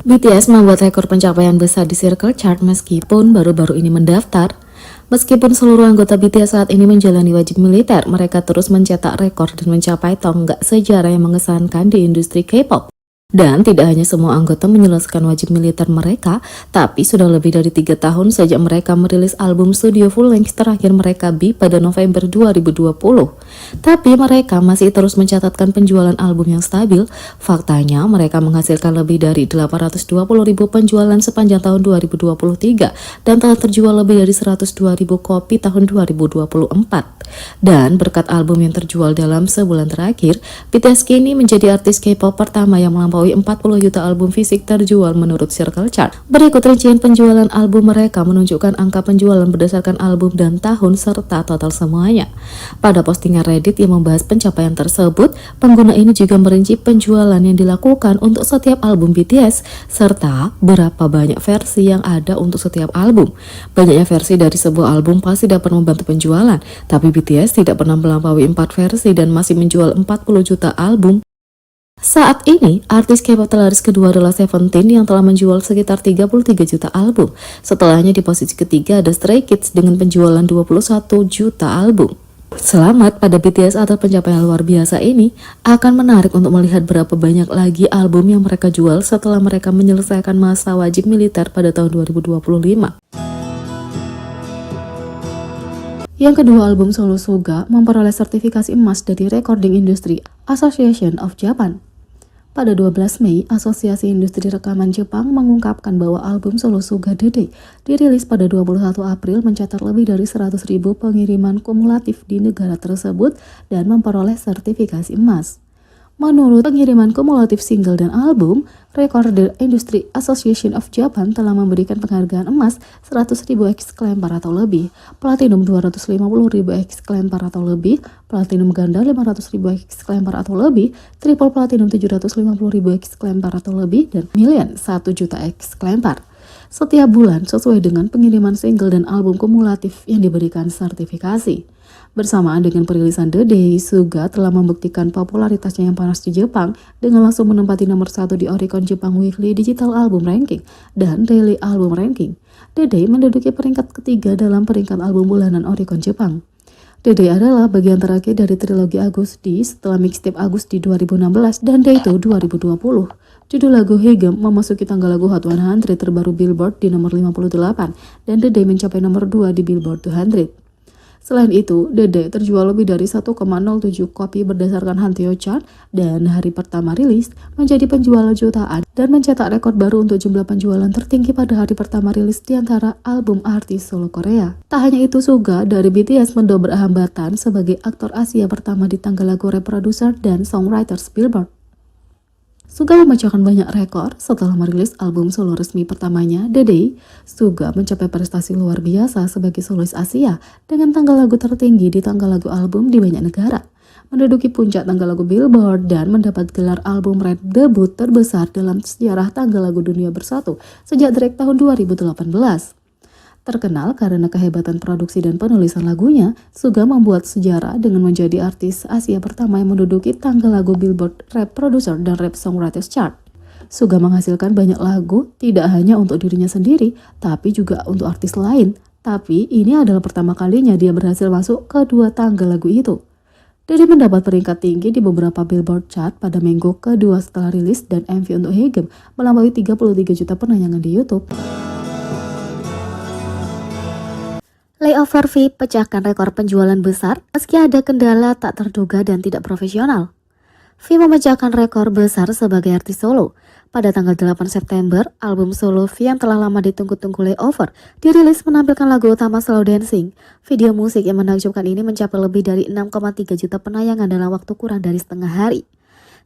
BTS membuat rekor pencapaian besar di Circle Chart meskipun baru-baru ini mendaftar. Meskipun seluruh anggota BTS saat ini menjalani wajib militer, mereka terus mencetak rekor dan mencapai tonggak sejarah yang mengesankan di industri K-pop. Dan tidak hanya semua anggota menyelesaikan wajib militer mereka, tapi sudah lebih dari 3 tahun sejak mereka merilis album studio full length terakhir mereka B pada November 2020. Tapi mereka masih terus mencatatkan penjualan album yang stabil. Faktanya mereka menghasilkan lebih dari 820.000 penjualan sepanjang tahun 2023 dan telah terjual lebih dari 102.000 kopi tahun 2024. Dan berkat album yang terjual dalam sebulan terakhir, BTS kini menjadi artis K-pop pertama yang melampaui 40 juta album fisik terjual menurut Circle Chart. Berikut rincian penjualan album mereka menunjukkan angka penjualan berdasarkan album dan tahun serta total semuanya. Pada postingan Reddit yang membahas pencapaian tersebut, pengguna ini juga merinci penjualan yang dilakukan untuk setiap album BTS serta berapa banyak versi yang ada untuk setiap album. Banyaknya versi dari sebuah album pasti dapat membantu penjualan, tapi BTS tidak pernah melampaui 4 versi dan masih menjual 40 juta album. Saat ini, artis K-pop terlaris kedua adalah Seventeen yang telah menjual sekitar 33 juta album. Setelahnya di posisi ketiga ada Stray Kids dengan penjualan 21 juta album. Selamat pada BTS atas pencapaian luar biasa ini. Akan menarik untuk melihat berapa banyak lagi album yang mereka jual setelah mereka menyelesaikan masa wajib militer pada tahun 2025. Yang kedua, album solo Suga memperoleh sertifikasi emas dari Recording Industry Association of Japan. Pada 12 Mei, Asosiasi Industri Rekaman Jepang mengungkapkan bahwa album solo Suga Dede dirilis pada 21 April mencatat lebih dari 100.000 pengiriman kumulatif di negara tersebut dan memperoleh sertifikasi emas. Menurut pengiriman kumulatif single dan album, Recording Industry Association of Japan telah memberikan penghargaan emas 100.000 eksklempar atau lebih, platinum 250.000 eksklempar atau lebih, platinum ganda 500.000 eksklempar atau lebih, triple platinum 750.000 eksklempar atau lebih, dan million 1 juta eksklempar. Setiap bulan sesuai dengan pengiriman single dan album kumulatif yang diberikan sertifikasi. Bersamaan dengan perilisan The Day, Suga telah membuktikan popularitasnya yang panas di Jepang dengan langsung menempati nomor 1 di Oricon Jepang Weekly Digital Album Ranking dan Daily Album Ranking. The Day menduduki peringkat ketiga dalam peringkat album bulanan Oricon Jepang. The Day adalah bagian terakhir dari trilogi Agusti setelah mixtape Agusti 2016 dan Day 2 2020. Judul lagu Hegem memasuki tangga lagu Hot 100 terbaru Billboard di nomor 58 dan The Day mencapai nomor 2 di Billboard 200. Selain itu, The Day terjual lebih dari 1,07 kopi berdasarkan Hanteo Chart dan hari pertama rilis menjadi penjualan jutaan dan mencetak rekor baru untuk jumlah penjualan tertinggi pada hari pertama rilis di antara album artis solo Korea. Tak hanya itu, Suga dari BTS mendobrak hambatan sebagai aktor Asia pertama di tangga lagu rap producer dan songwriters Billboard. Suga memecahkan banyak rekor setelah merilis album solo resmi pertamanya, The Day. Suga mencapai prestasi luar biasa sebagai solois Asia dengan tangga lagu tertinggi di tangga lagu album di banyak negara, menduduki puncak tangga lagu Billboard dan mendapat gelar album rap debut terbesar dalam sejarah tangga lagu dunia bersatu sejak Drake tahun 2018. Terkenal karena kehebatan produksi dan penulisan lagunya, Suga membuat sejarah dengan menjadi artis Asia pertama yang menduduki tangga lagu Billboard Rap Producer dan Rap Songwriters Chart. Suga menghasilkan banyak lagu tidak hanya untuk dirinya sendiri, tapi juga untuk artis lain. Tapi ini adalah pertama kalinya dia berhasil masuk ke dua tangga lagu itu. Dede mendapat peringkat tinggi di beberapa Billboard Chart pada minggu kedua setelah rilis dan MV untuk Hegem melampaui 33 juta penayangan di YouTube. Layover V pecahkan rekor penjualan besar meski ada kendala tak terduga dan tidak profesional. V memecahkan rekor besar sebagai artis solo. Pada tanggal 8 September, album solo V yang telah lama ditunggu-tunggu Layover dirilis menampilkan lagu utama Slow Dancing. Video musik yang menakjubkan ini mencapai lebih dari 6,3 juta penayangan dalam waktu kurang dari setengah hari.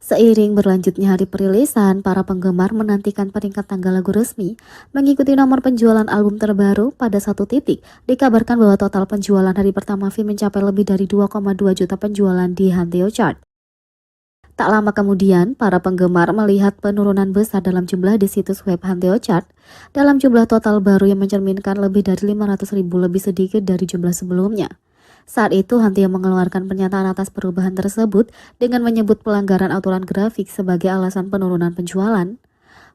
Seiring berlanjutnya hari perilisan, para penggemar menantikan peringkat tangga lagu resmi. Mengikuti nomor penjualan album terbaru pada satu titik, dikabarkan bahwa total penjualan hari pertama V mencapai lebih dari 2,2 juta penjualan di Hanteo Chart. Tak lama kemudian, para penggemar melihat penurunan besar dalam jumlah di situs web Hanteo Chart dalam jumlah total baru yang mencerminkan lebih dari 500.000 lebih sedikit dari jumlah sebelumnya. Saat itu, Hanteo mengeluarkan pernyataan atas perubahan tersebut dengan menyebut pelanggaran aturan grafik sebagai alasan penurunan penjualan.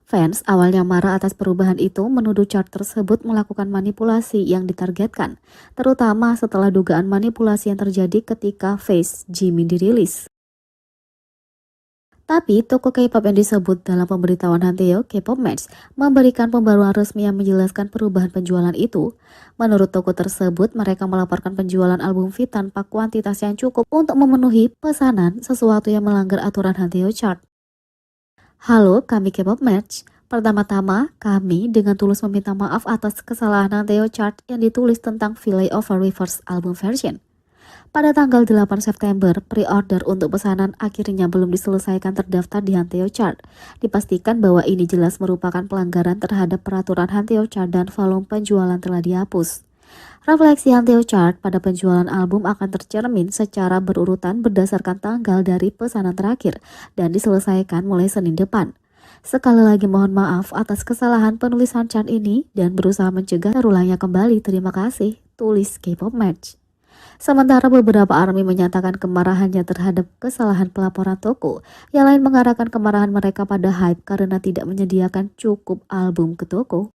Fans awalnya marah atas perubahan itu menuduh chart tersebut melakukan manipulasi yang ditargetkan, terutama setelah dugaan manipulasi yang terjadi ketika Face Jimin dirilis. Tapi, toko K-pop yang disebut dalam pemberitahuan Hanteo K-pop Match memberikan pembaruan resmi yang menjelaskan perubahan penjualan itu. Menurut toko tersebut, mereka melaporkan penjualan album V tanpa kuantitas yang cukup untuk memenuhi pesanan, sesuatu yang melanggar aturan Hanteo Chart. Halo, kami K-pop Match. Pertama-tama, kami dengan tulus meminta maaf atas kesalahan Hanteo Chart yang ditulis tentang Valley of a Reverse album version. Pada tanggal 8 September, pre-order untuk pesanan akhirnya belum diselesaikan terdaftar di Hanteo Chart. Dipastikan bahwa ini jelas merupakan pelanggaran terhadap peraturan Hanteo Chart dan volume penjualan telah dihapus. Refleksi Hanteo Chart pada penjualan album akan tercermin secara berurutan berdasarkan tanggal dari pesanan terakhir dan diselesaikan mulai Senin depan. Sekali lagi mohon maaf atas kesalahan penulisan chart ini dan berusaha mencegah terulangnya kembali. Terima kasih, tulis K-pop Match. Sementara beberapa ARMY menyatakan kemarahannya terhadap kesalahan pelaporan toko, yang lain mengarahkan kemarahan mereka pada HYBE karena tidak menyediakan cukup album ke toko.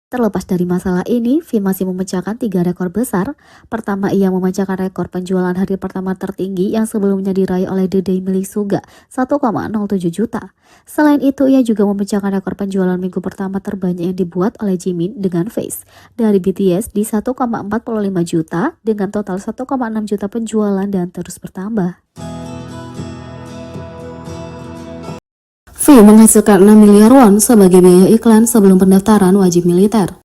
Terlepas dari masalah ini, V masih memecahkan 3 rekor besar. Pertama, ia memecahkan rekor penjualan hari pertama tertinggi yang sebelumnya diraih oleh The Day milik Suga, 1,07 juta. Selain itu, ia juga memecahkan rekor penjualan minggu pertama terbanyak yang dibuat oleh Jimin dengan Face dari BTS di 1,45 juta dengan total 1,6 juta penjualan dan terus bertambah. V menghasilkan 6 miliar won sebagai biaya iklan sebelum pendaftaran wajib militer.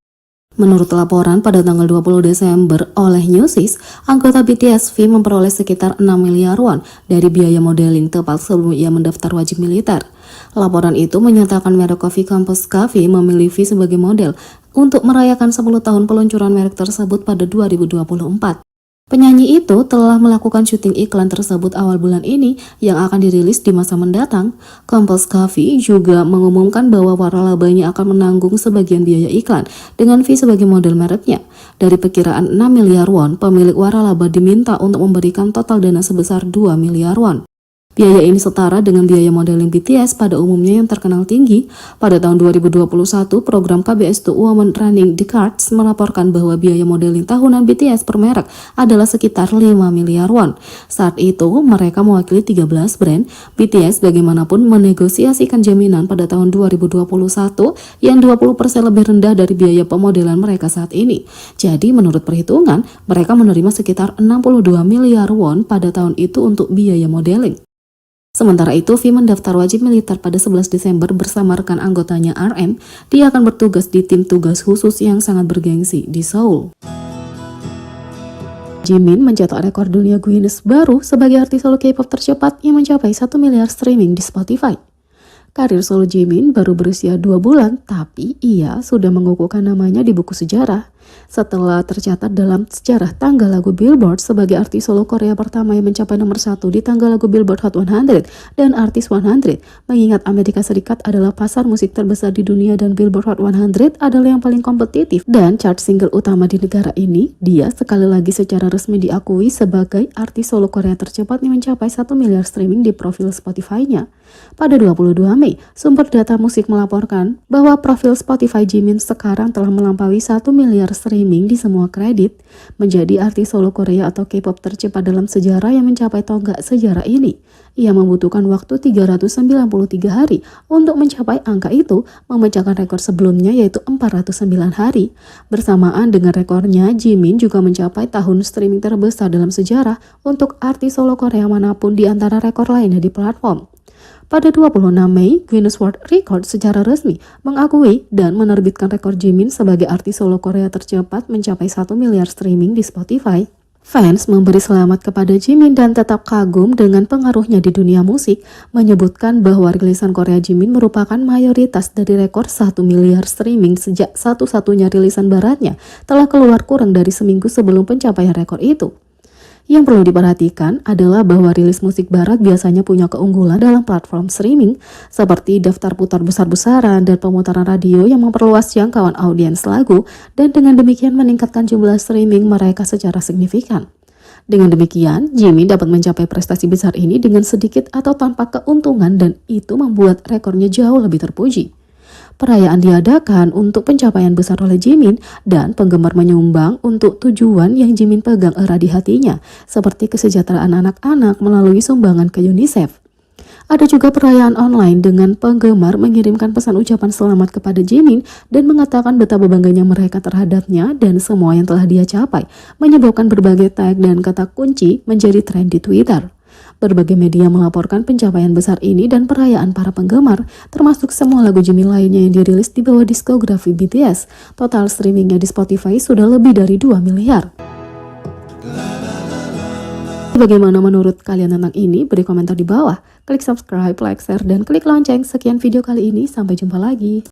Menurut laporan pada tanggal 20 Desember oleh Newsys, anggota BTS V memperoleh sekitar 6 miliar won dari biaya modeling tepat sebelum ia mendaftar wajib militer. Laporan itu menyatakan merek kopi Compose Coffee memilih V sebagai model untuk merayakan 10 tahun peluncuran merek tersebut pada 2024. Penyanyi itu telah melakukan syuting iklan tersebut awal bulan ini yang akan dirilis di masa mendatang. Compose Coffee juga mengumumkan bahwa waralabanya akan menanggung sebagian biaya iklan dengan V sebagai model mereknya. Dari perkiraan 6 miliar won, pemilik waralaba diminta untuk memberikan total dana sebesar 2 miliar won. Biaya ini setara dengan biaya modeling BTS pada umumnya yang terkenal tinggi. Pada tahun 2021, program KBS2 Women Running the Cards melaporkan bahwa biaya modeling tahunan BTS per merek adalah sekitar 5 miliar won. Saat itu, mereka mewakili 13 brand. BTS bagaimanapun menegosiasikan jaminan pada tahun 2021 yang 20% lebih rendah dari biaya pemodelan mereka saat ini. Jadi, menurut perhitungan, mereka menerima sekitar 62 miliar won pada tahun itu untuk biaya modeling. Sementara itu, V mendaftar wajib militer pada 11 Desember bersama rekan anggotanya RM. Dia akan bertugas di tim tugas khusus yang sangat bergengsi di Seoul. Jimin mencetak rekor dunia Guinness baru sebagai artis solo K-pop tercepat yang mencapai 1 miliar streaming di Spotify. Karir solo Jimin baru berusia 2 bulan, tapi ia sudah mengukuhkan namanya di buku sejarah. Setelah tercatat dalam sejarah tangga lagu Billboard sebagai artis solo Korea pertama yang mencapai nomor 1 di tangga lagu Billboard Hot 100 dan Artist 100, mengingat Amerika Serikat adalah pasar musik terbesar di dunia dan Billboard Hot 100 adalah yang paling kompetitif dan chart single utama di negara ini, dia sekali lagi secara resmi diakui sebagai artis solo Korea tercepat yang mencapai 1 miliar streaming di profil Spotify-nya. Pada 22 Mei, sumber data musik melaporkan bahwa profil Spotify Jimin sekarang telah melampaui 1 miliar streaming di semua kredit, menjadi artis solo Korea atau K-pop tercepat dalam sejarah yang mencapai tonggak sejarah ini. Ia membutuhkan waktu 393 hari untuk mencapai angka itu, memecahkan rekor sebelumnya yaitu 409 hari. Bersamaan dengan rekornya, Jimin juga mencapai tahun streaming terbesar dalam sejarah untuk artis solo Korea manapun di antara rekor lainnya di platform. Pada 26 Mei, Guinness World Record secara resmi mengakui dan menerbitkan rekor Jimin sebagai artis solo Korea tercepat mencapai 1 miliar streaming di Spotify. Fans memberi selamat kepada Jimin dan tetap kagum dengan pengaruhnya di dunia musik, menyebutkan bahwa rilisan Korea Jimin merupakan mayoritas dari rekor 1 miliar streaming sejak satu-satunya rilisan baratnya telah keluar kurang dari seminggu sebelum pencapaian rekor itu. Yang perlu diperhatikan adalah bahwa rilis musik barat biasanya punya keunggulan dalam platform streaming, seperti daftar putar besar-besaran dan pemutaran radio yang memperluas jangkauan audiens lagu, dan dengan demikian meningkatkan jumlah streaming mereka secara signifikan. Dengan demikian, Jimin dapat mencapai prestasi besar ini dengan sedikit atau tanpa keuntungan dan itu membuat rekornya jauh lebih terpuji. Perayaan diadakan untuk pencapaian besar oleh Jimin dan penggemar menyumbang untuk tujuan yang Jimin pegang erat di hatinya, seperti kesejahteraan anak-anak melalui sumbangan ke UNICEF. Ada juga perayaan online dengan penggemar mengirimkan pesan ucapan selamat kepada Jimin dan mengatakan betapa bangganya mereka terhadapnya dan semua yang telah dia capai, menyebabkan berbagai tag dan kata kunci menjadi tren di Twitter. Berbagai media melaporkan pencapaian besar ini dan perayaan para penggemar, termasuk semua lagu Jimin lainnya yang dirilis di bawah diskografi BTS. Total streamingnya di Spotify sudah lebih dari 2 miliar. Bagaimana menurut kalian tentang ini? Beri komentar di bawah. Klik subscribe, like, share, dan klik lonceng. Sekian video kali ini. Sampai jumpa lagi.